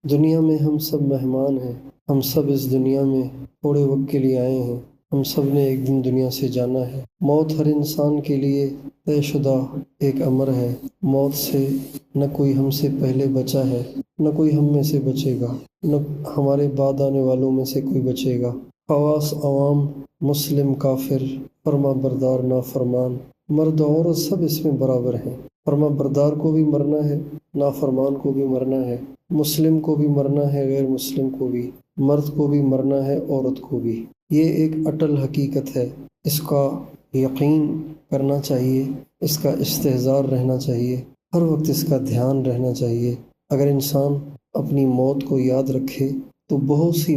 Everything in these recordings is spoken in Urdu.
دنیا میں ہم سب مہمان ہیں، ہم سب اس دنیا میں تھوڑے وقت کے لیے آئے ہیں، ہم سب نے ایک دن دنیا سے جانا ہے۔ موت ہر انسان کے لیے طے شدہ ایک امر ہے۔ موت سے نہ کوئی ہم سے پہلے بچا ہے، نہ کوئی ہم میں سے بچے گا، نہ ہمارے بعد آنے والوں میں سے کوئی بچے گا۔ خواص، عوام، مسلم، کافر، فرما بردار، نافرمان، مرد و عورت سب اس میں برابر ہیں۔ فرما بردار کو بھی مرنا ہے، نافرمان کو بھی مرنا ہے، مسلم کو بھی مرنا ہے، غیر مسلم کو بھی، مرد کو بھی مرنا ہے، عورت کو بھی۔ یہ ایک اٹل حقیقت ہے، اس کا یقین کرنا چاہیے، اس کا استحضار رہنا چاہیے، ہر وقت اس کا دھیان رہنا چاہیے۔ اگر انسان اپنی موت کو یاد رکھے تو بہت سی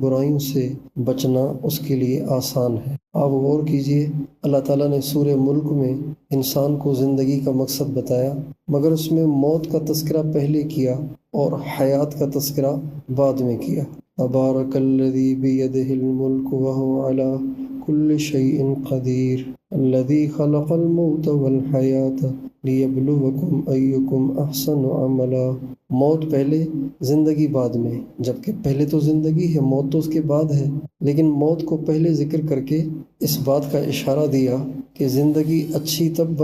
برائیوں سے بچنا اس کے لیے آسان ہے۔ آپ غور کیجئے، اللہ تعالیٰ نے سورہ ملک میں انسان کو زندگی کا مقصد بتایا، مگر اس میں موت کا تذکرہ پہلے کیا اور حیات کا تذکرہ بعد میں کیا۔ تبارک الذی بیدہ الملک وہو علی کل شیء قدیر الذی خلق الموت والحیاۃ لیبلوکم ایکم احسن عملا۔ موت پہلے، زندگی بعد میں، جبکہ پہلے تو زندگی ہے، موت تو اس کے بعد ہے، لیکن موت کو پہلے ذکر کر کے اس بات کا اشارہ دیا کہ زندگی اچھی تب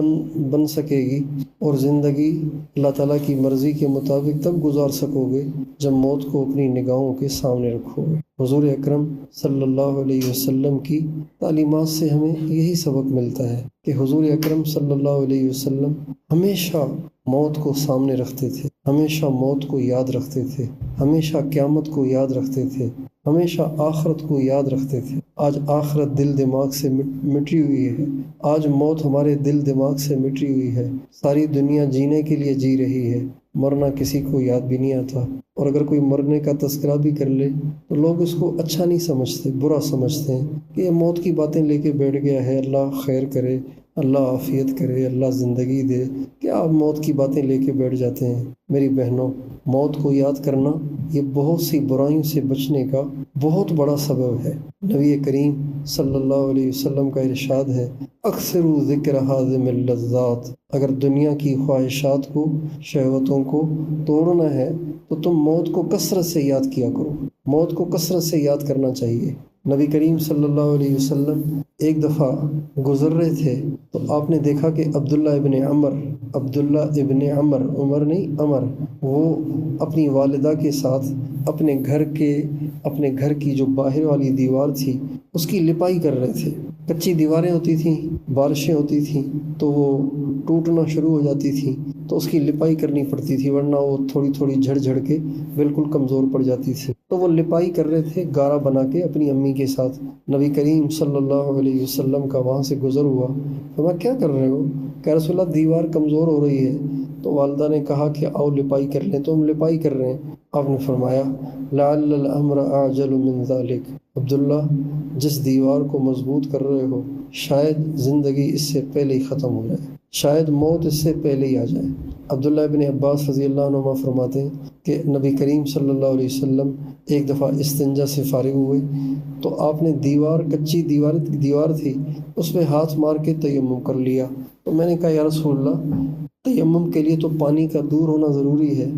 بن سکے گی اور زندگی اللہ تعالیٰ کی مرضی کے مطابق تب گزار سکو گے جب موت کو اپنی نگاہوں کے سامنے رکھو گے۔ حضور اکرم صلی اللہ علیہ وسلم کی تعلیمات سے ہمیں یہی سبق ملتا ہے کہ حضور اکرم صلی اللہ علیہ وسلم ہمیشہ موت کو سامنے رکھتے تھے، ہمیشہ موت کو یاد رکھتے تھے، ہمیشہ قیامت کو یاد رکھتے تھے، ہمیشہ آخرت کو یاد رکھتے تھے۔ آج آخرت دل دماغ سے مٹی ہوئی ہے، آج موت ہمارے دل دماغ سے مٹی ہوئی ہے۔ ساری دنیا جینے کے لیے جی رہی ہے، مرنا کسی کو یاد بھی نہیں آتا، اور اگر کوئی مرنے کا تذکرہ بھی کر لے تو لوگ اس کو اچھا نہیں سمجھتے، برا سمجھتے ہیں کہ یہ موت کی باتیں لے کے بیٹھ گیا ہے، اللہ خیر کرے، اللہ عافیت کرے، اللہ زندگی دے، کیا آپ موت کی باتیں لے کے بیٹھ جاتے ہیں۔ میری بہنوں، موت کو یاد کرنا یہ بہت سی برائیوں سے بچنے کا بہت بڑا سبب ہے۔ نبی کریم صلی اللہ علیہ وسلم کا ارشاد ہے، اکثروا ذکر ہاضم اللذات، اگر دنیا کی خواہشات کو، شہوتوں کو توڑنا ہے تو تم موت کو کثرت سے یاد کیا کرو۔ موت کو کثرت سے یاد کرنا چاہیے۔ نبی کریم صلی اللہ علیہ وسلم ایک دفعہ گزر رہے تھے تو آپ نے دیکھا کہ عبداللہ ابن عمر، عمر نہیں عمر، وہ اپنی والدہ کے ساتھ اپنے گھر کی جو باہر والی دیوار تھی اس کی لپائی کر رہے تھے۔ کچی دیواریں ہوتی تھیں، بارشیں ہوتی تھیں تو وہ ٹوٹنا شروع ہو جاتی تھیں تو اس کی لپائی کرنی پڑتی تھی، ورنہ وہ تھوڑی تھوڑی جھڑ جھڑ کے بالکل کمزور پڑ جاتی تھی۔ تو وہ لپائی کر رہے تھے گارا بنا کے اپنی امی کے ساتھ۔ نبی کریم صلی اللہ علیہ وسلم کا وہاں سے گزر ہوا، فرمایا کیا کر رہے ہو؟ کہ رسول اللہ دیوار کمزور ہو رہی ہے۔ تو والدہ نے کہا کہ آؤ لپائی کر لیں، تو ہم لپائی کر رہے ہیں۔ آپ نے فرمایا لعل الامر اعجل من ذلک، عبداللہ جس دیوار کو مضبوط کر رہے ہو شاید زندگی اس سے پہلے ہی ختم ہو جائے، شاید موت اس سے پہلے ہی آ جائے۔ عبداللہ ابن عباس رضی اللہ عنہما فرماتے ہیں کہ نبی کریم صلی اللہ علیہ وسلم ایک دفعہ استنجا سے فارغ ہوئے تو آپ نے کچی دیوار تھی اس پہ ہاتھ مار کے تیمم کر لیا۔ تو میں نے کہا یا رسول اللہ، تیمم کے لیے تو پانی کا دور ہونا ضروری ہے،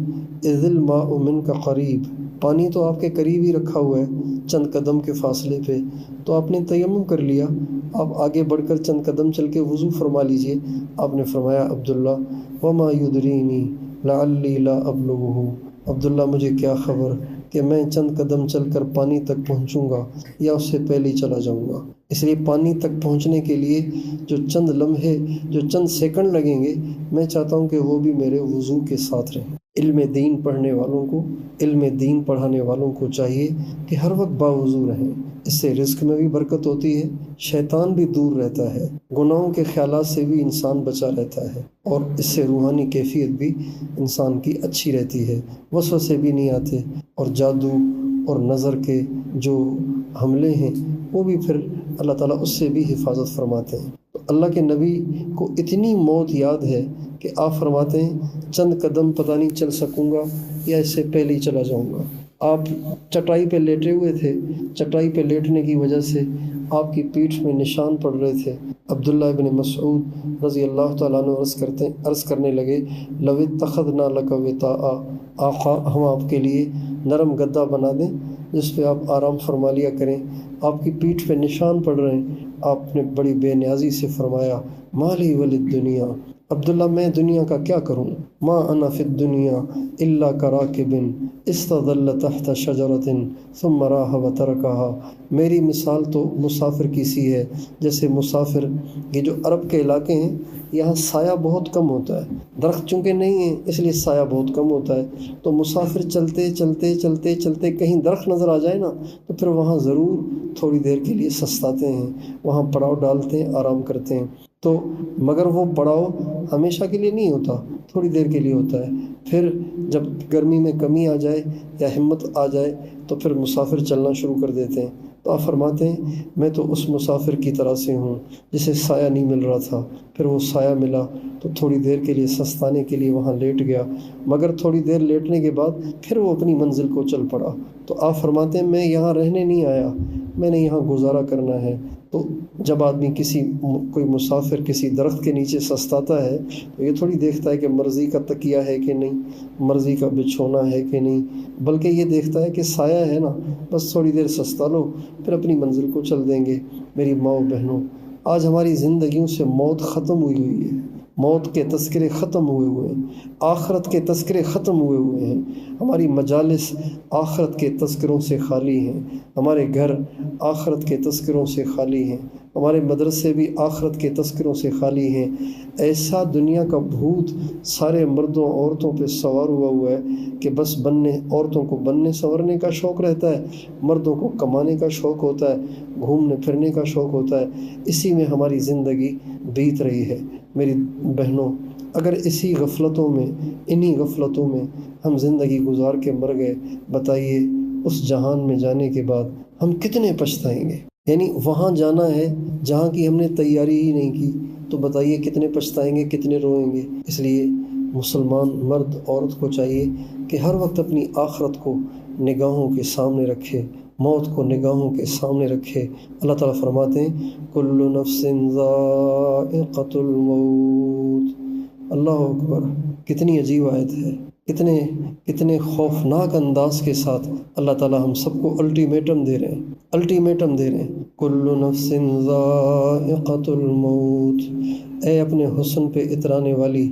اذ الماء منک قریب، پانی تو آپ کے قریب ہی رکھا ہوا ہے چند قدم کے فاصلے پہ، تو آپ نے تیمم کر لیا، آپ آگے بڑھ کر چند قدم چل کے وضو فرما لیجئے۔ آپ نے فرمایا عبداللہ وما یدرینی لعلی لا ابلغہ، عبداللہ مجھے کیا خبر کہ میں چند قدم چل کر پانی تک پہنچوں گا یا اس سے پہلے ہی چلا جاؤں گا۔ اس لیے پانی تک پہنچنے کے لیے جو چند لمحے، جو چند سیکنڈ لگیں گے، میں چاہتا ہوں کہ وہ بھی میرے وضو کے ساتھ رہیں۔ علم دین پڑھنے والوں کو، علم دین پڑھانے والوں کو چاہیے کہ ہر وقت باوضو رہیں، اس سے رزق میں بھی برکت ہوتی ہے، شیطان بھی دور رہتا ہے، گناہوں کے خیالات سے بھی انسان بچا رہتا ہے، اور اس سے روحانی کیفیت بھی انسان کی اچھی رہتی ہے، وسوسے بھی نہیں آتے، اور جادو اور نظر کے جو حملے ہیں وہ بھی پھر اللہ تعالیٰ اس سے بھی حفاظت فرماتے ہیں۔ تو اللہ کے نبی کو اتنی موت یاد ہے کہ آپ فرماتے ہیں چند قدم پتہ نہیں چل سکوں گا یا اس سے پہلے ہی چلا جاؤں گا۔ آپ چٹائی پہ لیٹے ہوئے تھے، چٹائی پہ لیٹنے کی وجہ سے آپ کی پیٹھ میں نشان پڑ رہے تھے۔ عبداللہ ابن مسعود رضی اللہ تعالیٰ عنہ عرض کرنے لگے لو اتخذنا لک وطاء، آقا ہم آپ کے لیے نرم گدا بنا دیں جس پہ آپ آرام فرما لیا کریں۔ آپ کی پیٹھ پہ نشان پڑ رہے ہیں۔ آپ نے بڑی بے نیازی سے فرمایا مالی ولد دنیا، عبداللہ میں دنیا کا کیا کروں؟ ما انا فی الدنیا الا کراکب استظل تحت شجرۃ ثم راح وترکها۔ میری مثال تو مسافر کی سی ہے، جیسے مسافر، یہ جو عرب کے علاقے ہیں یہاں سایہ بہت کم ہوتا ہے، درخت چونکہ نہیں ہیں اس لیے سایہ بہت کم ہوتا ہے، تو مسافر چلتے چلتے چلتے چلتے کہیں درخت نظر آ جائے نا تو پھر وہاں ضرور تھوڑی دیر کے لیے سستاتے ہیں، وہاں پڑاؤ ڈالتے ہیں، آرام کرتے ہیں۔ تو مگر وہ پڑاؤ ہمیشہ کے لیے نہیں ہوتا، تھوڑی دیر کے لیے ہوتا ہے۔ پھر جب گرمی میں کمی آ جائے یا ہمت آ جائے تو پھر مسافر چلنا شروع کر دیتے ہیں۔ تو آپ فرماتے ہیں میں تو اس مسافر کی طرح سے ہوں جسے سایہ نہیں مل رہا تھا، پھر وہ سایہ ملا تو تھوڑی دیر کے لیے سستانے کے لیے وہاں لیٹ گیا، مگر تھوڑی دیر لیٹنے کے بعد پھر وہ اپنی منزل کو چل پڑا۔ تو آپ فرماتے ہیں میں یہاں رہنے نہیں آیا، میں نے یہاں گزارا کرنا ہے۔ تو جب آدمی کوئی مسافر کسی درخت کے نیچے سستاتا ہے تو یہ تھوڑی دیکھتا ہے کہ مرضی کا تکیہ ہے کہ نہیں، مرضی کا بچھونا ہے کہ نہیں، بلکہ یہ دیکھتا ہے کہ سایہ ہے نا، بس تھوڑی دیر سستا لو پھر اپنی منزل کو چل دیں گے۔ میری ماؤ بہنوں، آج ہماری زندگیوں سے موت ختم ہوئی ہے، موت کے تذکرے ختم ہوئے ہیں، آخرت کے تذکرے ختم ہوئے ہیں، ہماری مجالس آخرت کے تذکروں سے خالی ہیں، ہمارے گھر آخرت کے تذکروں سے خالی ہیں، ہمارے مدرسے بھی آخرت کے تذکروں سے خالی ہیں۔ ایسا دنیا کا بھوت سارے مردوں عورتوں پہ سوار ہوا ہے کہ بس عورتوں کو بننے سنورنے کا شوق رہتا ہے، مردوں کو کمانے کا شوق ہوتا ہے، گھومنے پھرنے کا شوق ہوتا ہے، اسی میں ہماری زندگی بیت رہی ہے۔ میری بہنوں، اگر انہی غفلتوں میں ہم زندگی گزار کے مر گئے، بتائیے اس جہان میں جانے کے بعد ہم کتنے پچھتائیں گے؟ یعنی وہاں جانا ہے جہاں کی ہم نے تیاری ہی نہیں کی، تو بتائیے کتنے پچھتائیں گے، کتنے روئیں گے۔ اس لیے مسلمان مرد عورت کو چاہیے کہ ہر وقت اپنی آخرت کو نگاہوں کے سامنے رکھے، موت کو نگاہوں کے سامنے رکھے۔ اللہ تعالیٰ فرماتے ہیں کل نفس ذائقۃ الموت۔ اللہ اکبر، کتنی عجیب آیت ہے، کتنے خوفناک انداز کے ساتھ اللہ تعالیٰ ہم سب کو الٹیمیٹم دے رہے ہیں۔ کل نفس ذائقۃ الموت۔ اے اپنے حسن پہ اترانے والی،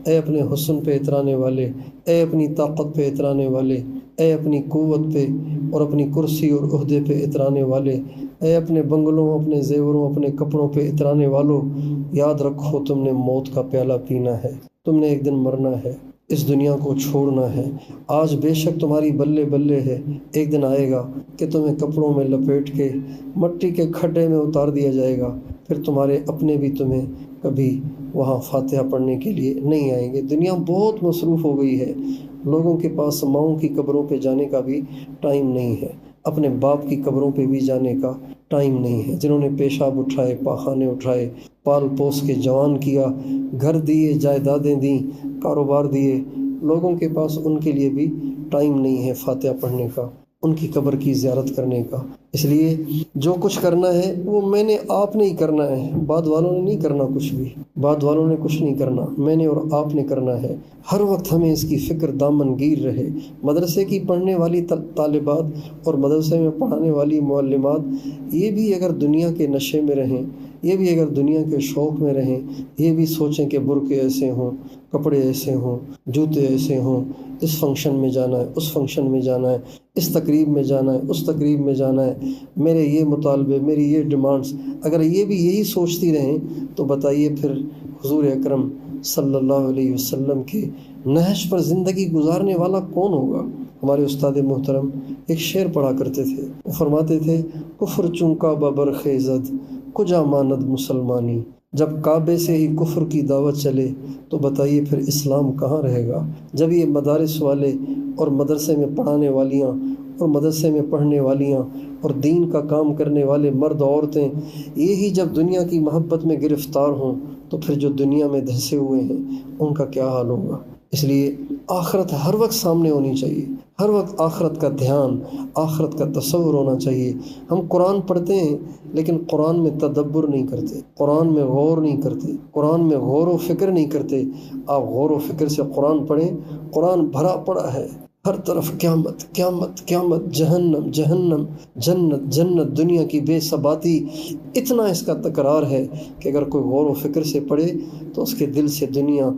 اے اپنے حسن پہ اترانے والے، اے اپنی طاقت پہ اترانے والے، اے اپنی قوت پہ اور اپنی کرسی اور عہدے پہ اترانے والے، اے اپنے بنگلوں، اپنے زیوروں، اپنے کپڑوں پہ اترانے والوں، یاد رکھو تم نے موت کا پیالہ پینا ہے، تم نے ایک دن مرنا ہے، اس دنیا کو چھوڑنا ہے۔ آج بے شک تمہاری بلے بلے ہے، ایک دن آئے گا کہ تمہیں کپڑوں میں لپیٹ کے مٹی کے کھڈے میں اتار دیا جائے گا، پھر تمہارے اپنے بھی تمہیں کبھی وہاں فاتحہ پڑھنے کے لیے نہیں آئیں گے۔ دنیا بہت مصروف ہو گئی ہے، لوگوں کے پاس ماؤں کی قبروں پہ جانے کا بھی ٹائم نہیں ہے، اپنے باپ کی قبروں پہ بھی جانے کا ٹائم نہیں ہے۔ جنہوں نے پیشاب اٹھائے، پاخانے اٹھائے، پال پوس کے جوان کیا، گھر دیے، جائیدادیں دیں، کاروبار دیے، لوگوں کے پاس ان کے لیے بھی ٹائم نہیں ہے فاتحہ پڑھنے کا، ان کی قبر کی زیارت کرنے کا۔ اس لیے جو کچھ کرنا ہے وہ میں نے آپ نے ہی کرنا ہے، بعد والوں نے نہیں کرنا، بعد والوں نے کچھ نہیں کرنا، میں نے اور آپ نے کرنا ہے۔ ہر وقت ہمیں اس کی فکر دامن گیر رہے۔ مدرسے کی پڑھنے والی طالبات اور مدرسے میں پڑھانے والی معلمات، یہ بھی اگر دنیا کے نشے میں رہیں، یہ بھی اگر دنیا کے شوق میں رہیں، یہ بھی سوچیں کہ برقعے ایسے ہوں، کپڑے ایسے ہوں، جوتے ایسے ہوں، اس فنکشن میں جانا ہے، اس فنکشن میں جانا ہے، اس تقریب میں جانا ہے، اس تقریب میں جانا ہے، میرے یہ مطالبے، میری یہ ڈیمانڈز، اگر یہ بھی یہی سوچتی رہیں تو بتائیے پھر حضور اکرم صلی اللہ علیہ وسلم کے نہج پر زندگی گزارنے والا کون ہوگا؟ ہمارے استاد محترم ایک شعر پڑھا کرتے تھے، وہ فرماتے تھے کفر چونکا ببر خیزد کجا ماند مسلمانی۔ جب کعبے سے ہی کفر کی دعوت چلے تو بتائیے پھر اسلام کہاں رہے گا؟ جب یہ مدارس والے اور مدرسے میں پڑھانے والیاں اور مدرسے میں پڑھنے والیاں اور دین کا کام کرنے والے مرد عورتیں یہی جب دنیا کی محبت میں گرفتار ہوں تو پھر جو دنیا میں دھنسے ہوئے ہیں ان کا کیا حال ہوگا؟ اس لیے آخرت ہر وقت سامنے ہونی چاہیے، ہر وقت آخرت کا دھیان، آخرت کا تصور ہونا چاہیے۔ ہم قرآن پڑھتے ہیں لیکن قرآن میں تدبر نہیں کرتے، قرآن میں غور نہیں کرتے، قرآن میں غور و فکر نہیں کرتے۔ آپ غور و فکر سے قرآن پڑھیں، قرآن بھرا پڑا ہے، ہر طرف قیامت قیامت قیامت، جہنم جہنم، جنت جنت، دنیا کی بے ثباتی، اتنا اس کا تکرار ہے کہ اگر کوئی غور و فکر سے پڑھے تو اس کے دل سے دنیا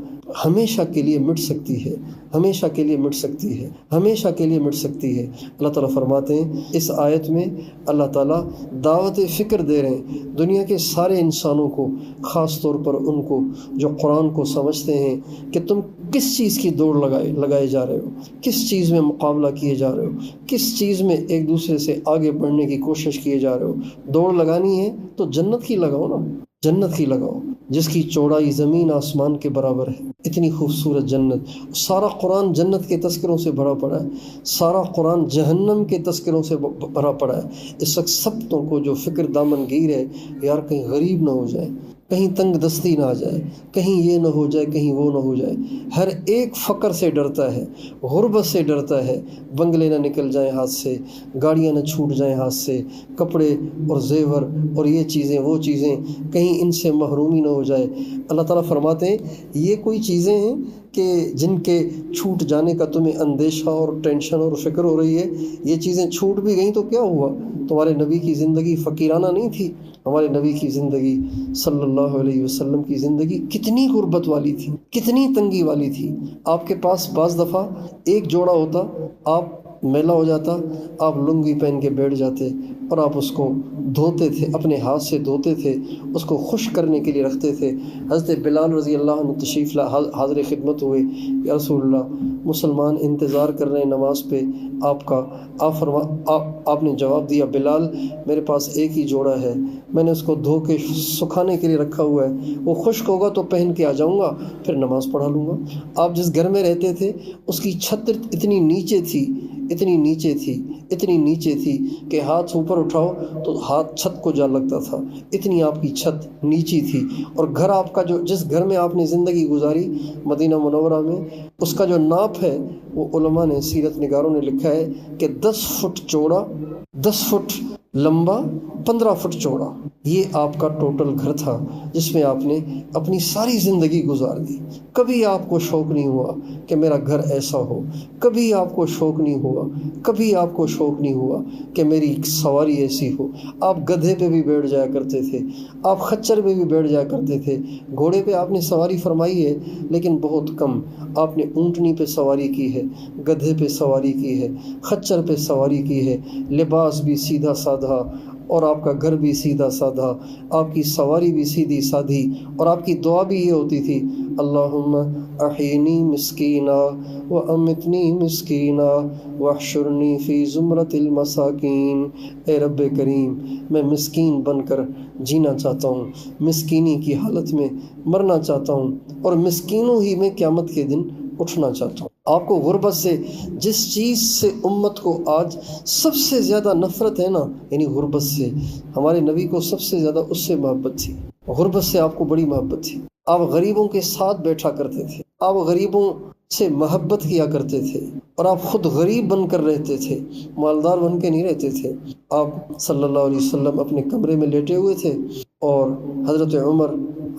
ہمیشہ کے لیے مٹ سکتی ہے، ہمیشہ کے لیے مٹ سکتی ہے، ہمیشہ کے لیے مٹ سکتی ہے۔ اللہ تعالیٰ فرماتے ہیں اس آیت میں، اللہ تعالیٰ دعوت فکر دے رہے ہیں دنیا کے سارے انسانوں کو، خاص طور پر ان کو جو قرآن کو سمجھتے ہیں کہ تم کس چیز کی دوڑ لگائے جا رہے ہو، کس چیز میں مقابلہ کیے جا رہے ہو، کس چیز میں ایک دوسرے سے آگے بڑھنے کی کوشش کیے جا رہے ہو۔ دوڑ لگانی ہے تو جنت کی لگاؤ نا، جنت کی لگاؤ جس کی چوڑائی زمین آسمان کے برابر ہے، اتنی خوبصورت جنت۔ سارا قرآن جنت کے تذکروں سے بھرا پڑا ہے، سارا قرآن جہنم کے تذکروں سے بھرا پڑا ہے۔ اس وقت سبتوں کو جو فکر دامن گیر ہے، یار کہیں غریب نہ ہو جائے، کہیں تنگ دستی نہ آ جائے، کہیں یہ نہ ہو جائے، کہیں وہ نہ ہو جائے۔ ہر ایک فقر سے ڈرتا ہے، غربت سے ڈرتا ہے، بنگلے نہ نکل جائیں ہاتھ سے، گاڑیاں نہ چھوٹ جائیں ہاتھ سے، کپڑے اور زیور اور یہ چیزیں وہ چیزیں کہیں ان سے محرومی نہ ہو جائے۔ اللہ تعالیٰ فرماتے ہیں یہ کوئی چیزیں ہیں کہ جن کے چھوٹ جانے کا تمہیں اندیشہ اور ٹینشن اور فکر ہو رہی ہے۔ یہ چیزیں چھوٹ بھی گئیں تو کیا ہوا؟ تمہارے نبی کی زندگی فقیرانہ نہیں تھی، ہمارے نبی کی زندگی صلی اللہ علیہ وسلم کی زندگی کتنی غربت والی تھی، کتنی تنگی والی تھی۔ آپ کے پاس بعض دفعہ ایک جوڑا ہوتا، آپ میلا ہو جاتا، آپ لنگی پہن کے بیٹھ جاتے اور آپ اس کو دھوتے تھے، اپنے ہاتھ سے دھوتے تھے، اس کو خشک کرنے کے لیے رکھتے تھے۔ حضرت بلال رضی اللہ عنہ تشریف لا حاضر خدمت ہوئے، یا رسول اللہ مسلمان انتظار کر رہے ہیں نماز پہ آپ کا۔ آپ نے جواب دیا بلال میرے پاس ایک ہی جوڑا ہے، میں نے اس کو دھو کے سکھانے کے لیے رکھا ہوا ہے، وہ خشک ہوگا تو پہن کے آ جاؤں گا، پھر نماز پڑھا لوں گا۔ آپ جس گھر میں رہتے تھے اس کی چھت اتنی نیچے تھی، اتنی نیچے تھی، اتنی نیچے تھی کہ ہاتھ اوپر اٹھاؤ تو ہاتھ چھت کو جا لگتا تھا، اتنی آپ کی چھت نیچی تھی۔ اور گھر آپ کا جس گھر میں آپ نے زندگی گزاری مدینہ منورہ میں، اس کا جو ناپ ہے وہ علماء نے، سیرت نگاروں نے لکھا ہے کہ 10 فٹ چوڑا، 10 فٹ لمبا، 15 فٹ چوڑا، یہ آپ کا ٹوٹل گھر تھا جس میں آپ نے اپنی ساری زندگی گزار دی۔ کبھی آپ کو شوق نہیں ہوا کہ میرا گھر ایسا ہو، کبھی آپ کو شوق نہیں ہوا، کبھی آپ کو شوق نہیں ہوا کہ میری سواری ایسی ہو۔ آپ گدھے پہ بھی بیٹھ جایا کرتے تھے، آپ خچر پہ بھی بیٹھ جایا کرتے تھے۔ گھوڑے پہ آپ نے سواری فرمائی ہے لیکن بہت کم، آپ نے اونٹنی پہ سواری کی ہے، گدھے پہ سواری کی ہے، خچر پہ سواری کی ہے۔ لباس بھی سیدھا سادھا اور آپ کا گھر بھی سیدھا سادھا، آپ کی سواری بھی سیدھی سادھی، اور آپ کی دعا بھی یہ ہوتی تھی اللہم احینی مسکینہ وامتنی مسکینہ واحشرنی فی زمرۃ المساکین۔ اے رب کریم میں مسکین بن کر جینا چاہتا ہوں، مسکینی کی حالت میں مرنا چاہتا ہوں، اور مسکینوں ہی میں قیامت کے دن اٹھنا چاہتا ہوں۔ آپ کو غربت سے، جس چیز سے امت کو آج سب سے زیادہ نفرت ہے نا، یعنی غربت سے، ہمارے نبی کو سب سے زیادہ اس سے محبت تھی، غربت سے آپ کو بڑی محبت تھی۔ آپ غریبوں کے ساتھ بیٹھا کرتے تھے، آپ غریبوں سے محبت کیا کرتے تھے، اور آپ خود غریب بن کر رہتے تھے، مالدار بن کے نہیں رہتے تھے۔ آپ صلی اللہ علیہ وسلم اپنے کمرے میں لیٹے ہوئے تھے اور حضرت عمر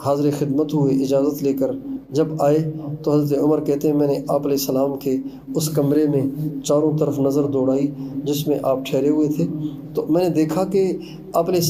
حاضر خدمت ہوئے اجازت لے کر جب آئے تو حضرت عمر کہتے ہیں میں نے آپ علیہ السلام کے اس کمرے میں چاروں طرف نظر دوڑائی جس میں آپ ٹھہرے ہوئے تھے، تو میں نے دیکھا کہ آپ علیہ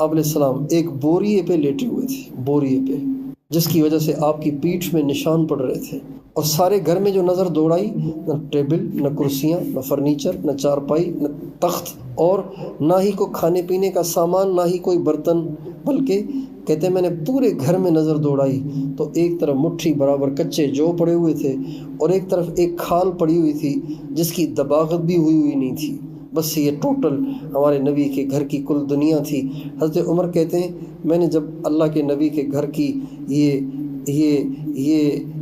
السلام ایک بوریے پہ لیٹے ہوئے تھے، بوریے پہ، جس کی وجہ سے آپ کی پیٹھ میں نشان پڑ رہے تھے۔ اور سارے گھر میں جو نظر دوڑائی، نہ ٹیبل، نہ کرسیاں، نہ فرنیچر، نہ چارپائی، نہ تخت، اور نہ ہی کوئی کھانے پینے کا سامان، نہ ہی کوئی برتن، بلکہ کہتے ہیں میں نے پورے گھر میں نظر دوڑائی تو ایک طرف مٹھی برابر کچے جو پڑے ہوئے تھے اور ایک طرف ایک کھال پڑی ہوئی تھی جس کی دباغت بھی ہوئی نہیں تھی۔ بس یہ ٹوٹل ہمارے نبی کے گھر کی کل دنیا تھی۔ حضرت عمر کہتے ہیں میں نے جب اللہ کے نبی کے گھر کی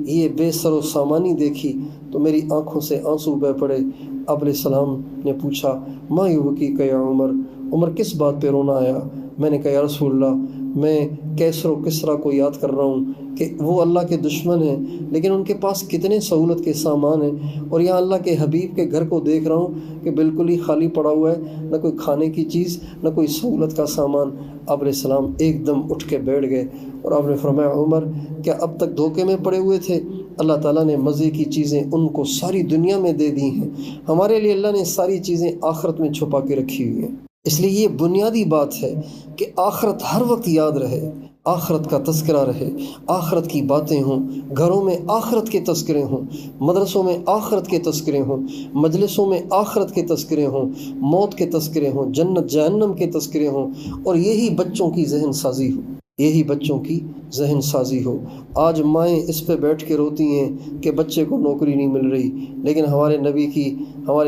یہ بے سر و سامانی دیکھی تو میری آنکھوں سے آنسو بہہ پڑے۔ آپ علیہ السلام نے پوچھا ما یبکیک یا عمر، عمر کس بات پہ رونا آیا؟ میں نے کہا یا رسول اللہ میں کیسر و کسریٰ کو یاد کر رہا ہوں کہ وہ اللہ کے دشمن ہیں لیکن ان کے پاس کتنے سہولت کے سامان ہیں، اور یہاں اللہ کے حبیب کے گھر کو دیکھ رہا ہوں کہ بالکل ہی خالی پڑا ہوا ہے، نہ کوئی کھانے کی چیز نہ کوئی سہولت کا سامان۔ آپ علیہ السلام ایک دم اٹھ کے بیٹھ گئے اور آپ نے فرمایا عمر کیا اب تک دھوکے میں پڑے ہوئے تھے؟ اللہ تعالیٰ نے مزے کی چیزیں ان کو ساری دنیا میں دے دی ہیں، ہمارے لیے اللہ نے ساری چیزیں آخرت میں چھپا کے رکھی ہوئی ہیں۔ اس لیے یہ بنیادی بات ہے کہ آخرت ہر وقت یاد رہے، آخرت کا تذکرہ رہے، آخرت کی باتیں ہوں، گھروں میں آخرت کے تذکرے ہوں، مدرسوں میں آخرت کے تذکرے ہوں، مجلسوں میں آخرت کے تذکرے ہوں، موت کے تذکرے ہوں، جنت جہنم کے تذکرے ہوں، اور یہی بچوں کی ذہن سازی ہو، یہی بچوں کی ذہن سازی ہو۔ آج مائیں اس پہ بیٹھ کے روتی ہیں کہ بچے کو نوکری نہیں مل رہی، لیکن ہمارے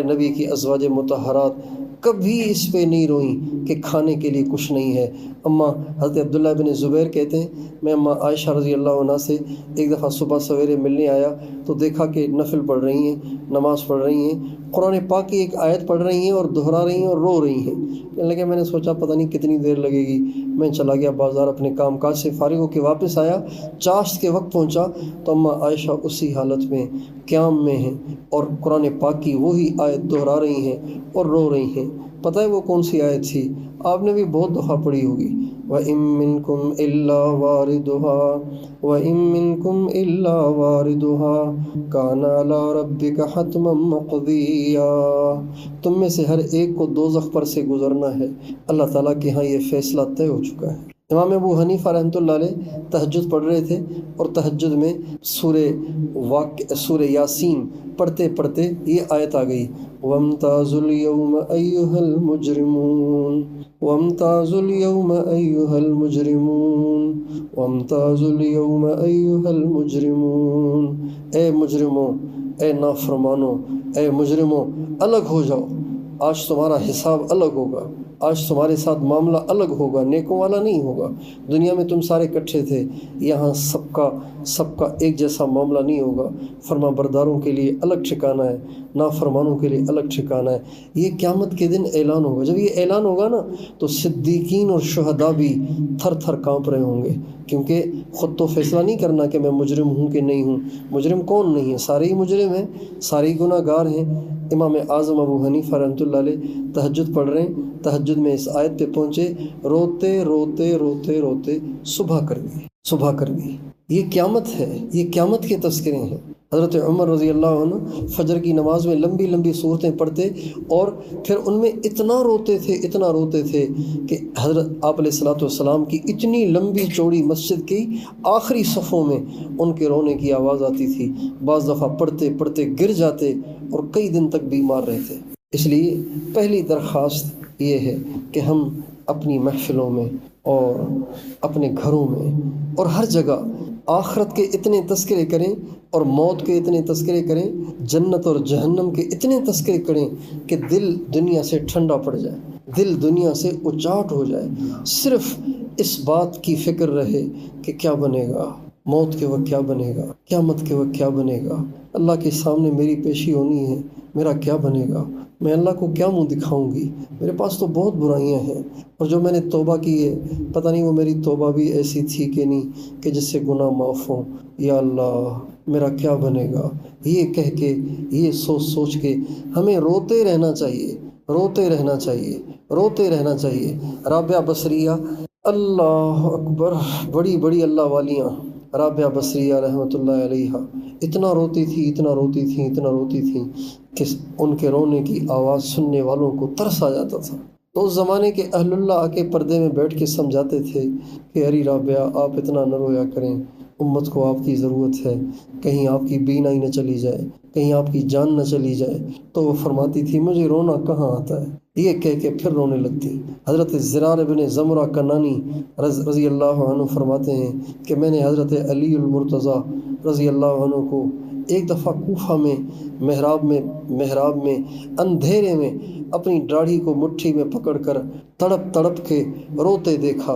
نبی کی ازواج مطہرات کبھی اس پہ نہیں روئیں کہ کھانے کے لیے کچھ نہیں ہے۔ اماں حضرت عبداللہ بن زبیر کہتے ہیں میں اماں عائشہ رضی اللہ عنہ سے ایک دفعہ صبح سویرے ملنے آیا تو دیکھا کہ نفل پڑھ رہی ہیں، نماز پڑھ رہی ہیں، قرآن پاک کی ایک آیت پڑھ رہی ہیں اور دہرا رہی ہیں اور رو رہی ہیں۔ کہنے لگے میں نے سوچا پتہ نہیں کتنی دیر لگے گی، میں چلا گیا بازار، اپنے کام کاج سے فارغ ہو کے واپس آیا، چاشت کے وقت پہنچا تو اماں عائشہ اسی حالت میں قیام میں ہیں اور قرآن پاک کی وہی آیت دہرا رہی ہیں اور رو رہی ہیں۔ پتہ ہے وہ کون سی آیت تھی؟ آپ نے بھی بہت دفعہ پڑھی ہوگی، وَإِن مِّنكُمْ إِلَّا وَارِدُهَا وَإِن مِّنكُمْ إِلَّا وَارِدُهَا كَانَ عَلَىٰ رَبِّكَ حَتْمًا مَّقْضِيًّا۔ تم میں سے ہر ایک کو دوزخ پر سے گزرنا ہے، اللہ تعالیٰ کے ہاں یہ فیصلہ طے ہو چکا ہے۔ امام ابو حنیفہ رحمۃ اللہ علیہ تہجد پڑھ رہے تھے اور تہجد میں سورہ یاسین پڑھتے پڑھتے یہ آیت آ گئی، وَامْتَازُوا الْيَوْمَ أَيُّهَا الْمُجْرِمُونَ وَامْتَازُوا الْيَوْمَ أَيُّهَا الْمُجْرِمُونَ وَامْتَازُوا الْيَوْمَ أَيُّهَا الْمُجْرِمُونَ۔ اے مجرموں، اے نافرمانوں، اے مجرموں الگ ہو جاؤ، آج تمہارا حساب الگ ہوگا، آج تمہارے ساتھ معاملہ الگ ہوگا، نیکوں والا نہیں ہوگا۔ دنیا میں تم سارے اکٹھے تھے، یہاں سب کا ایک جیسا معاملہ نہیں ہوگا۔ فرما برداروں کے لیے الگ ٹھکانہ ہے، نافرمانوں کے لیے الگ ٹھکانہ ہے۔ یہ قیامت کے دن اعلان ہوگا۔ جب یہ اعلان ہوگا نا تو صدیقین اور شہداء بھی تھر تھر کانپ رہے ہوں گے، کیونکہ خود تو فیصلہ نہیں کرنا کہ میں مجرم ہوں کہ نہیں ہوں۔ مجرم کون نہیں ہے؟ سارے ہی مجرم ہیں، سارے ہی گناہ گار ہیں۔ امام اعظم ابو حنیفہ رحمۃ اللہ علیہ تہجد پڑھ رہے ہیں، تہجد میں اس آیت پہ پہنچے، روتے روتے روتے روتے صبح کر گئی۔ یہ قیامت ہے، یہ قیامت کے تذکرے ہیں۔ حضرت عمر رضی اللہ عنہ فجر کی نماز میں لمبی لمبی صورتیں پڑھتے اور پھر ان میں اتنا روتے تھے کہ حضرت آپ علیہ الصلوۃ والسلام کی اتنی لمبی چوڑی مسجد کی آخری صفوں میں ان کے رونے کی آواز آتی تھی۔ بعض دفعہ پڑھتے پڑھتے گر جاتے اور کئی دن تک بیمار رہتے۔ اس لیے پہلی درخواست یہ ہے کہ ہم اپنی محفلوں میں اور اپنے گھروں میں اور ہر جگہ آخرت کے اتنے تذکرے کریں اور موت کے اتنے تذکرے کریں، جنت اور جہنم کے اتنے تذکرے کریں کہ دل دنیا سے ٹھنڈا پڑ جائے، دل دنیا سے اچاٹ ہو جائے۔ صرف اس بات کی فکر رہے کہ کیا بنے گا، موت کے وقت کیا بنے گا، قیامت کے وقت کیا بنے گا، اللہ کے سامنے میری پیشی ہونی ہے، میرا کیا بنے گا، میں اللہ کو کیا منہ دکھاؤں گی، میرے پاس تو بہت برائیاں ہیں، اور جو میں نے توبہ کی ہے پتہ نہیں وہ میری توبہ بھی ایسی تھی کہ نہیں کہ جس سے گناہ معاف ہوں، یا اللہ میرا کیا بنے گا۔ یہ کہہ کے، یہ سوچ کے ہمیں روتے رہنا چاہیے۔ رابعہ بصریہ، اللہ اکبر، بڑی بڑی اللہ والیاں، رابعہ بصریہ رحمۃ اللہ علیہا اتنا روتی تھی کہ ان کے رونے کی آواز سننے والوں کو ترس آ جاتا تھا۔ تو اس زمانے کے اہل اللہ آ کے پردے میں بیٹھ کے سمجھاتے تھے کہ ارے رابعہ آپ اتنا نہ رویا کریں، امت کو آپ کی ضرورت ہے، کہیں آپ کی بینائی نہ چلی جائے، کہیں آپ کی جان نہ چلی جائے۔ تو وہ فرماتی تھی مجھے رونا کہاں آتا ہے، یہ کہہ کے پھر رونے لگتی۔ حضرت زرار بن زمرہ کنانی رضی اللہ عنہ فرماتے ہیں کہ میں نے حضرت علی المرتضیٰ رضی اللہ عنہ کو ایک دفعہ کوفہ میں محراب میں اندھیرے میں اپنی داڑھی کو مٹھی میں پکڑ کر تڑپ کے روتے دیکھا۔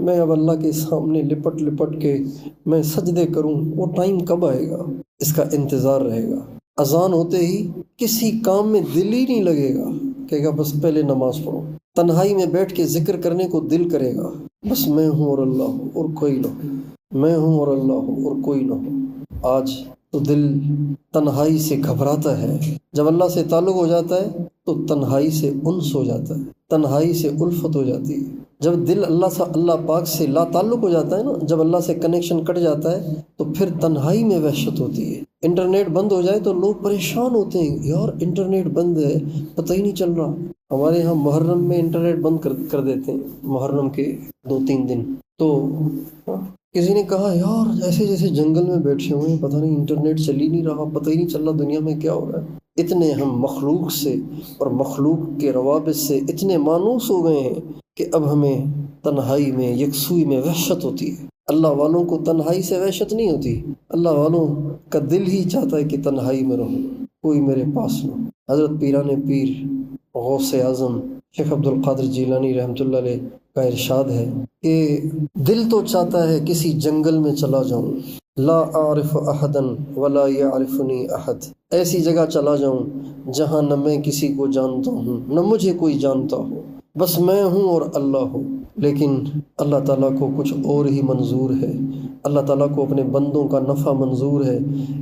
میں اب اللہ کے سامنے لپٹ لپٹ کے میں سجدے کروں، وہ ٹائم کب آئے گا؟ اس کا انتظار رہے گا۔ اذان ہوتے ہی کسی کام میں دل ہی نہیں لگے گا، کہے گا بس پہلے نماز پڑھو۔ تنہائی میں بیٹھ کے ذکر کرنے کو دل کرے گا، بس میں ہوں اور اللہ ہوں اور کوئی نہ ہو، میں ہوں اور اللہ ہوں اور کوئی نہ ہو۔ آج تو دل تنہائی سے گھبراتا ہے، جب اللہ سے تعلق ہو جاتا ہے تو تنہائی سے انس ہو جاتا ہے، تنہائی سے الفت ہو جاتی ہے۔ جب دل اللہ پاک سے لا تعلق ہو جاتا ہے نا، جب اللہ سے کنیکشن کٹ جاتا ہے تو پھر تنہائی میں وحشت ہوتی ہے۔ انٹرنیٹ بند ہو جائے تو لوگ پریشان ہوتے ہیں، یار انٹرنیٹ بند ہے، پتہ ہی نہیں چل رہا۔ ہمارے یہاں محرم میں انٹرنیٹ بند کر دیتے ہیں، محرم کے 2-3 دن۔ تو کسی نے کہا یار ایسے جیسے جنگل میں بیٹھے ہوئے ہیں، پتہ نہیں انٹرنیٹ چل ہی نہیں رہا، پتہ ہی نہیں چل رہا دنیا میں کیا ہو رہا ہے۔ اتنے ہم مخلوق سے اور مخلوق کے روابط سے اتنے مانوس ہو گئے ہیں کہ اب ہمیں تنہائی میں، یکسوئی میں وحشت ہوتی ہے۔ اللہ والوں کو تنہائی سے وحشت نہیں ہوتی، اللہ والوں کا دل ہی چاہتا ہے کہ تنہائی میں رہوں، کوئی میرے پاس نہ ہو۔ حضرت پیران پیر غوث اعظم شیخ عبد القادر جیلانی رحمۃ اللہ علیہ کا ارشاد ہے کہ دل تو چاہتا ہے کسی جنگل میں چلا جاؤں، لا اعرف احدا ولا يعرفني احد، ایسی جگہ چلا جاؤں جہاں نہ میں کسی کو جانتا ہوں نہ مجھے کوئی جانتا ہو، بس میں ہوں اور اللہ ہوں۔ لیکن اللہ تعالیٰ کو کچھ اور ہی منظور ہے، اللہ تعالیٰ کو اپنے بندوں کا نفع منظور ہے،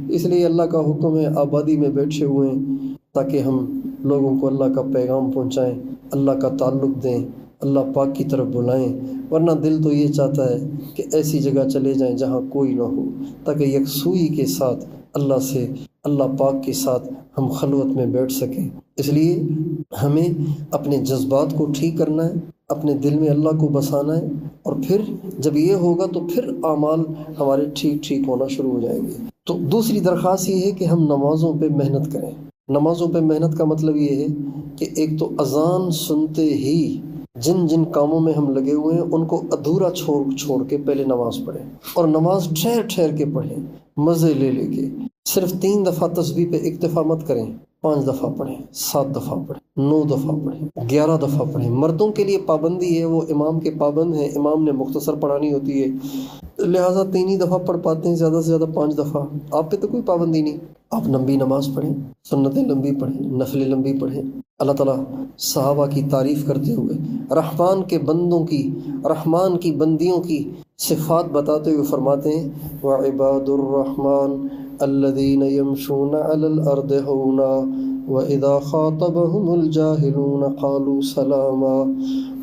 اس لیے اللہ کا حکم ہے آبادی میں بیٹھے ہوئے ہیں تاکہ ہم لوگوں کو اللہ کا پیغام پہنچائیں، اللہ کا تعلق دیں، اللہ پاک کی طرف بلائیں۔ ورنہ دل تو یہ چاہتا ہے کہ ایسی جگہ چلے جائیں جہاں کوئی نہ ہو، تاکہ یکسوئی کے ساتھ اللہ سے، اللہ پاک کے ساتھ ہم خلوت میں بیٹھ سکیں۔ اس لیے ہمیں اپنے جذبات کو ٹھیک کرنا ہے، اپنے دل میں اللہ کو بسانا ہے، اور پھر جب یہ ہوگا تو پھر اعمال ہمارے ٹھیک ہونا شروع ہو جائیں گے۔ تو دوسری درخواست یہ ہے کہ ہم نمازوں پہ محنت کریں۔ نمازوں پہ محنت کا مطلب یہ ہے کہ ایک تو اذان سنتے ہی جن جن کاموں میں ہم لگے ہوئے ہیں ان کو ادھورا چھوڑ کے پہلے نماز پڑھیں، اور نماز ٹھہر کے پڑھیں، مزے لے کے۔ صرف 3 دفعہ تسبیح پہ اکتفا مت کریں، 5 دفعہ پڑھیں، 7 دفعہ پڑھیں، 9 دفعہ پڑھیں، 11 دفعہ پڑھیں۔ مردوں کے لیے پابندی ہے، وہ امام کے پابند ہیں، امام نے مختصر پڑھانی ہوتی ہے، لہٰذا 3 ہی دفعہ پڑھ پاتے ہیں، زیادہ سے زیادہ 5 دفعہ۔ آپ پہ تو کوئی پابندی نہیں، آپ لمبی نماز پڑھیں، سنتیں لمبی پڑھیں، نفلیں لمبی پڑھیں۔ اللہ تعالیٰ صحابہ کی تعریف کرتے ہوئے رحمان کی بندیوں کی صفات بتاتے ہوئے فرماتے ہیں وَعِبَادُ الرَّحْمَنِ الَّذِينَ يَمْشُونَ عَلَى الْأَرْضِ هَوْنًا وَإِذَا خَاطَبَهُمُ الْجَاهِلُونَ قَالُوا سَلَامًا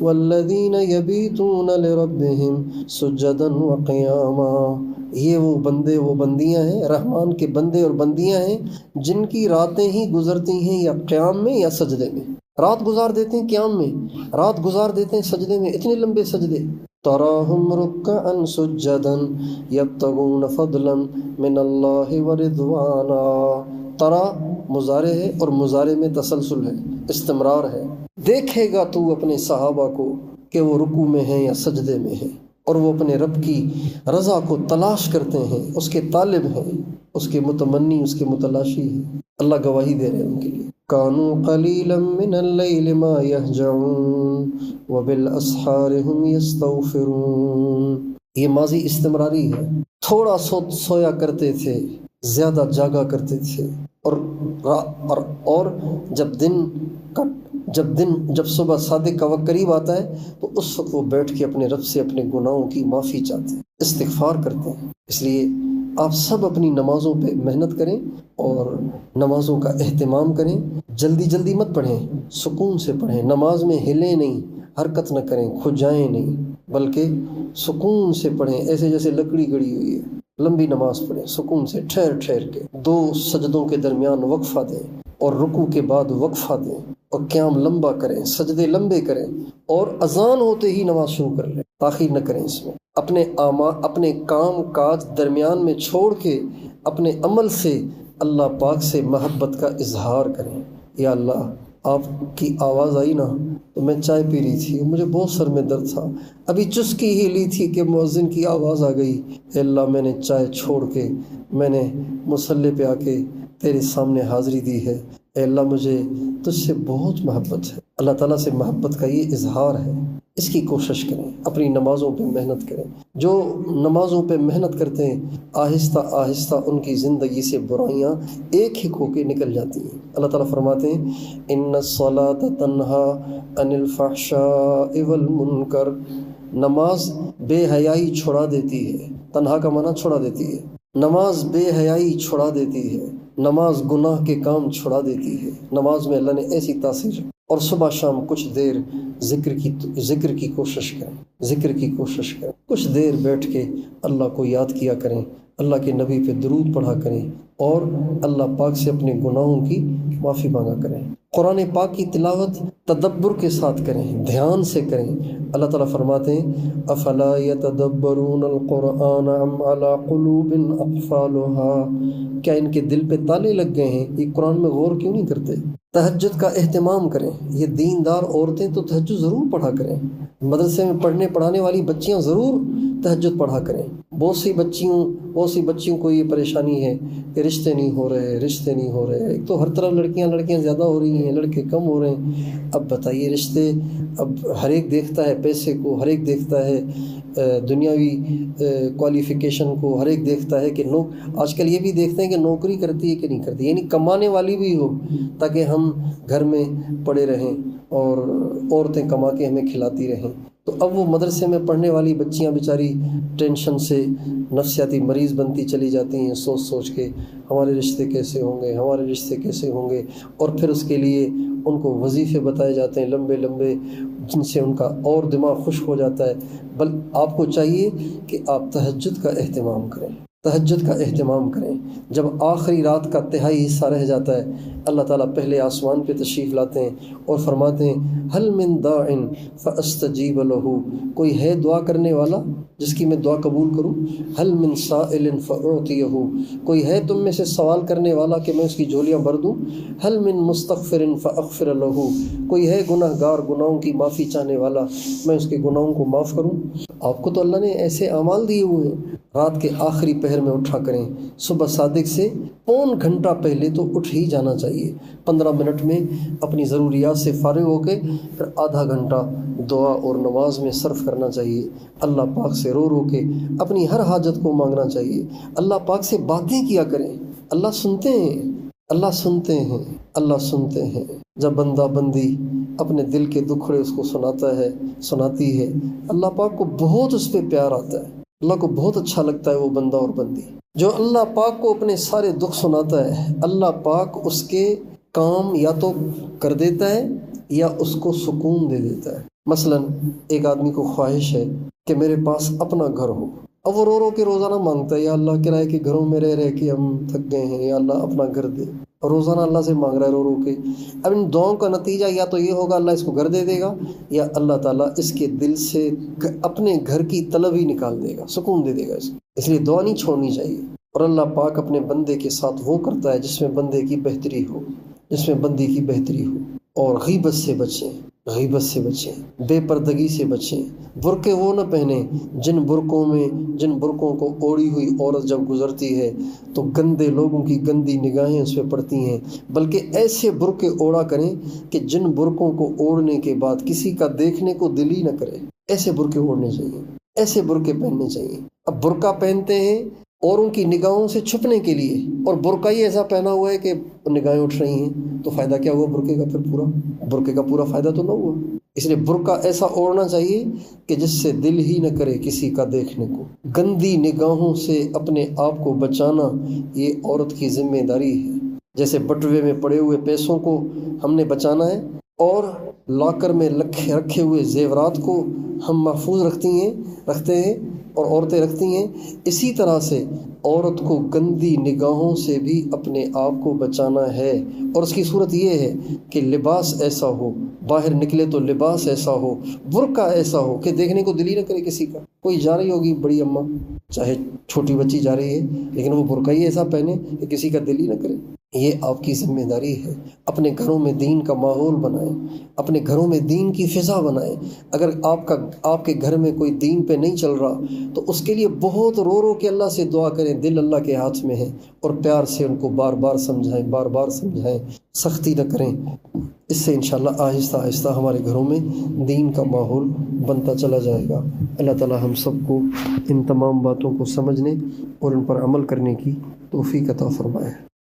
وَالَّذِينَ يَبِيتُونَ لِرَبِّهِمْ سُجَّدًا وَقِيَامًا۔ یہ وہ بندے وہ بندیاں ہیں، رحمان کے بندے اور بندیاں ہیں جن کی راتیں ہی گزرتی ہیں یا قیام میں یا سجدے میں۔ رات گزار دیتے ہیں قیام میں، رات گزار دیتے ہیں سجدے میں، اتنے لمبے سجدے۔ تراہم رکعا سجدا یبتغون فضلا من اللہ ورضوانا۔ ترا مضارع ہے اور مضارع میں تسلسل ہے، استمرار ہے۔ دیکھے گا تو اپنے صحابہ کو کہ وہ رکوع میں ہیں یا سجدے میں ہیں، اور وہ اپنے رب کی رضا کو تلاش کرتے ہیں، اس کے طالب ہیں، اس کے متمنی، اس کے متلاشی ہیں۔ اللہ گواہی دے رہے ہیں ان کے لیے۔ کانوا قلیلا من اللیل ما یہجعون وبالاسحار ہم یستغفرون۔ یہ ماضی استمراری ہے، تھوڑا سویا کرتے تھے، زیادہ جاگا کرتے تھے، اور جب صبح صادق کا وقت قریب آتا ہے تو اس وقت وہ بیٹھ کے اپنے رب سے اپنے گناہوں کی معافی چاہتے ہیں، استغفار کرتے ہیں۔ اس لیے آپ سب اپنی نمازوں پہ محنت کریں اور نمازوں کا اہتمام کریں۔ جلدی مت پڑھیں، سکون سے پڑھیں، نماز میں ہلیں نہیں، حرکت نہ کریں، کھجائیں نہیں، بلکہ سکون سے پڑھیں، ایسے جیسے لکڑی گڑی ہوئی ہے۔ لمبی نماز پڑھیں سکون سے، ٹھہر کے، 2 سجدوں کے درمیان وقفہ دیں، اور رکوع کے بعد وقفہ دیں، اور قیام لمبا کریں، سجدے لمبے کریں، اور اذان ہوتے ہی نماز شروع کر لیں، تاخیر نہ کریں اس میں۔ اپنے کام کاج درمیان میں چھوڑ کے اپنے عمل سے اللہ پاک سے محبت کا اظہار کریں۔ یا اللہ، آپ کی آواز آئی نا تو میں چائے پی رہی تھی، مجھے بہت سر میں درد تھا، ابھی چسکی ہی لی تھی کہ مؤذن کی آواز آ گئی، اے اللہ میں نے چائے چھوڑ کے میں نے مصلی پہ آ کے تیرے سامنے حاضری دی ہے، اے اللہ مجھے تجھ سے بہت محبت ہے۔ اللہ تعالیٰ سے محبت کا یہ اظہار ہے، اس کی کوشش کریں، اپنی نمازوں پہ محنت کریں۔ جو نمازوں پہ محنت کرتے ہیں آہستہ آہستہ ان کی زندگی سے برائیاں ایک ہی ہو کے نکل جاتی ہیں۔ اللہ تعالیٰ فرماتے ہیں ان الصلاۃ تنہی عن الفحشاء والمنکر، نماز بے حیائی چھڑا دیتی ہے۔ تنہا کا معنی چھڑا دیتی ہے، نماز بے حیائی چھڑا دیتی ہے، نماز گناہ کے کام چھڑا دیتی ہے۔ نماز میں اللہ نے ایسی تاثیر، اور صبح شام کچھ دیر ذکر کی کوشش کریں، ذکر کی کوشش کریں، کچھ دیر بیٹھ کے اللہ کو یاد کیا کریں، اللہ کے نبی پہ درود پڑھا کریں، اور اللہ پاک سے اپنے گناہوں کی معافی مانگا کریں۔ قرآن پاک کی تلاوت تدبر کے ساتھ کریں، دھیان سے کریں۔ اللہ تعالیٰ فرماتے ہیں افلا یتدبرون القرآن ام علی قلوب اقفالها، کیا ان کے دل پہ تالے لگ گئے ہیں، یہ قرآن میں غور کیوں نہیں کرتے؟ تہجد کا اہتمام کریں، یہ دیندار عورتیں تو تہجد ضرور پڑھا کریں، مدرسے میں پڑھانے والی بچیاں ضرور تہجد پڑھا کریں۔ بہت سی بچیوں کو یہ پریشانی ہے کہ رشتے نہیں ہو رہے۔ ایک تو ہر طرف لڑکیاں زیادہ ہو رہی ہیں، لڑکے کم ہو رہے ہیں۔ اب بتائیے رشتے، اب ہر ایک دیکھتا ہے پیسے کو، ہر ایک دیکھتا ہے دنیاوی کوالیفیکیشن کو، ہر ایک دیکھتا ہے کہ آج کل یہ بھی دیکھتے ہیں کہ نوکری کرتی ہے کہ نہیں کرتی، یعنی کمانے والی بھی ہو تاکہ ہم گھر میں پڑے رہیں اور عورتیں کما کے ہمیں کھلاتی رہیں۔ تو اب وہ مدرسے میں پڑھنے والی بچیاں بیچاری ٹینشن سے نفسیاتی مریض بنتی چلی جاتی ہیں، سوچ کے ہمارے رشتے کیسے ہوں گے، اور پھر اس کے لیے ان کو وظیفے بتائے جاتے ہیں لمبے لمبے، جن سے ان کا اور دماغ خشک ہو جاتا ہے۔ آپ کو چاہیے کہ آپ تہجد کا اہتمام کریں۔ جب آخری رات کا تہائی حصہ رہ جاتا ہے، اللہ تعالیٰ پہلے آسمان پہ تشریف لاتے ہیں اور فرماتے ہیں هل من داع فاستجیب له، کوئی ہے دعا کرنے والا جس کی میں دعا قبول کروں؟ هل من سائل فاعطیہ، کوئی ہے تم میں سے سوال کرنے والا کہ میں اس کی جھولیاں بھر دوں؟ هل من مستغفر فاغفر له، کوئی ہے گناہ گار، گناہوں کی معافی چاہنے والا، میں اس کے گناہوں کو معاف کروں؟ آپ کو تو اللہ نے ایسے اعمال دیے ہوئے ہیں۔ رات کے آخری پہر میں اٹھا کریں، صبح صادق سے پون گھنٹہ پہلے تو اٹھ ہی جانا چاہیے۔ 15 منٹ میں اپنی ضروریات سے فارغ ہو کے پھر آدھا گھنٹہ دعا اور نماز میں صرف کرنا چاہیے۔ اللہ پاک سے رو کے اپنی ہر حاجت کو مانگنا چاہیے۔ اللہ پاک سے باتیں کیا کریں، اللہ سنتے ہیں۔ جب بندہ بندی اپنے دل کے دکھڑے اس کو سناتی ہے، اللہ پاک کو بہت اس پہ پیار آتا ہے، اللہ کو بہت اچھا لگتا ہے وہ بندہ اور بندی جو اللہ پاک کو اپنے سارے دکھ سناتا ہے۔ اللہ پاک اس کے کام یا تو کر دیتا ہے یا اس کو سکون دے دیتا ہے۔ مثلا ایک آدمی کو خواہش ہے کہ میرے پاس اپنا گھر ہو، اب وہ رو کے روزانہ مانگتا ہے یا اللہ کرائے کے گھروں میں رہ کے ہم تھک گئے ہیں، یا اللہ اپنا گھر دے، اور روزانہ اللہ سے مانگ رہا ہے رو کے۔ اب ان دعاؤں کا نتیجہ یا تو یہ ہوگا اللہ اس کو گھر دے دے گا، یا اللہ تعالیٰ اس کے دل سے اپنے گھر کی طلب ہی نکال دے گا، سکون دے دے گا اس کو۔ اس لیے دعا نہیں چھوڑنی چاہیے۔ اور اللہ پاک اپنے بندے کے ساتھ وہ کرتا ہے جس میں بندے کی بہتری ہو، اور غیبت سے بچیں، بے پردگی سے بچیں۔ برقعے وہ نہ پہنیں جن برقعوں کو اوڑھی ہوئی عورت جب گزرتی ہے تو گندے لوگوں کی گندی نگاہیں اس پہ پڑتی ہیں، بلکہ ایسے برقعے اوڑھا کریں کہ جن برقعوں کو اوڑھنے کے بعد کسی کا دیکھنے کو دل ہی نہ کرے۔ ایسے برقعے اوڑھنے چاہیے، ایسے برقعے پہننے چاہیے۔ اب برقع پہنتے ہیں اوروں کی نگاہوں سے چھپنے کے لیے، اور برقع ہی ایسا پہنا ہوا ہے کہ نگاہیں اٹھ رہی ہیں، تو فائدہ کیا ہوا برقعے کا؟ پھر برقعے کا پورا فائدہ تو نہ ہوا۔ اس لیے برقع ایسا اوڑھنا چاہیے کہ جس سے دل ہی نہ کرے کسی کا دیکھنے کو۔ گندی نگاہوں سے اپنے آپ کو بچانا یہ عورت کی ذمہ داری ہے۔ جیسے بٹوے میں پڑے ہوئے پیسوں کو ہم نے بچانا ہے، اور لاکر میں رکھے ہوئے زیورات کو ہم محفوظ رکھتے ہیں اور عورتیں رکھتی ہیں، اسی طرح سے عورت کو گندی نگاہوں سے بھی اپنے آپ کو بچانا ہے۔ اور اس کی صورت یہ ہے کہ لباس ایسا ہو، باہر نکلے تو لباس ایسا ہو، برقع ایسا ہو کہ دیکھنے کو دل ہی نہ کرے کسی کا۔ کوئی جا رہی ہوگی بڑی اماں، چاہے چھوٹی بچی جا رہی ہے، لیکن وہ برقع ہی ایسا پہنے کہ کسی کا دل ہی نہ کرے۔ یہ آپ کی ذمہ داری ہے۔ اپنے گھروں میں دین کا ماحول بنائیں، اپنے گھروں میں دین کی فضا بنائیں۔ اگر آپ کے گھر میں کوئی دین پہ نہیں چل رہا تو اس کے لیے بہت رو رو کے اللہ سے دعا کریں، دل اللہ کے ہاتھ میں ہے، اور پیار سے ان کو بار بار سمجھائیں، سختی نہ کریں۔ اس سے انشاءاللہ آہستہ آہستہ ہمارے گھروں میں دین کا ماحول بنتا چلا جائے گا۔ اللہ تعالی ہم سب کو ان تمام باتوں کو سمجھنے اور ان پر عمل کرنے کی توفیق عطا فرمائے۔